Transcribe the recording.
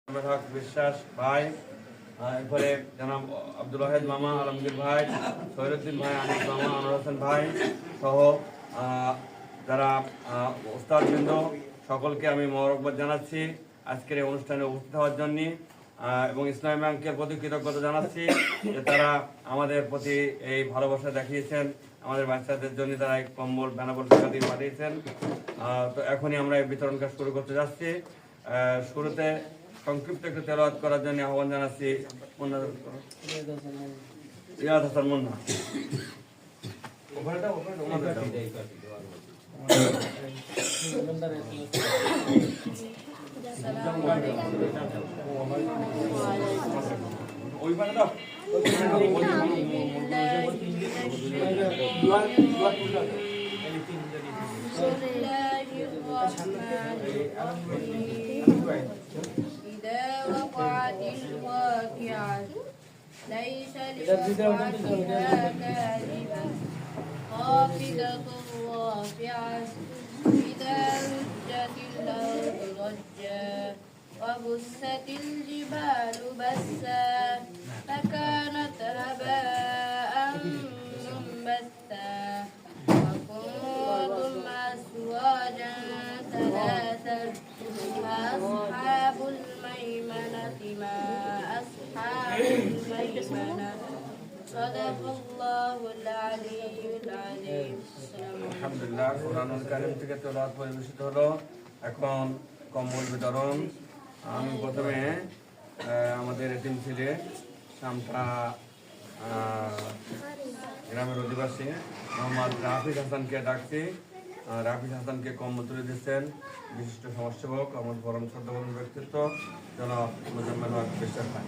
হক বিশ্বাস ভাই, এরপরে জনাব আব্দুল ওয়াহেদ মামা, আলমগীর ভাই, সৈরুদ্দিন ভাই, আনিস মামা, আনোয়ার হোসেন ভাই সহ যারা ওস্তাদবৃন্দ সকলকে আমি মোবারকবাদ জানাচ্ছি আজকের এই অনুষ্ঠানে উপস্থিত হওয়ার জন্য, এবং ইসলামী ব্যাংকের প্রতি কৃতজ্ঞতা জানাচ্ছি যে তারা আমাদের প্রতি এই ভালোবাসা দেখিয়েছেন। আমাদের বাচ্চাদের জন্য তারা এক কম্বল বেনাবল টাকা দিয়ে পাঠিয়েছেন। তো এখনই আমরা এই বিতরণ কাজ শুরু করতে যাচ্ছি। শুরুতে সংক্ষিপ্ত একটু তেলাওয়াত করার জন্য আহ্বান জানাচ্ছি রিয়াদ হাসান মুন্না। ওইখানে দাও إذا وقعت الواقعة ليس لوقعتها كاذبة خافضة رافعة إذا رجت الأرض رجا وبست الجبال بسا فكانت هباء منبثا وكنتم أزواجا ثلاثا فأصحاب الميمنة ما أصحاب الميمنة صدق الله العلي العظيم. আলহামদুলিল্লাহ, কোরআনুল কারীম থেকে তেলাওয়াত পরিবেশিত হলো। এখন কম্বল বিতরণ। আমি প্রথমে আমাদের এতিম ছেলে সামটা গ্রামের অধিবাসী মোহাম্মদ রাফিজ হাসানকে ডাকছি। রাফিজ হাসানকে কম্বল তুলে দিচ্ছেন বিশিষ্ট সমাজসেবক, আমার পরম শ্রদ্ধাভাজন ব্যক্তিত্ব জনাব মোজাম্মেল হক বিশ্বাস ভাই।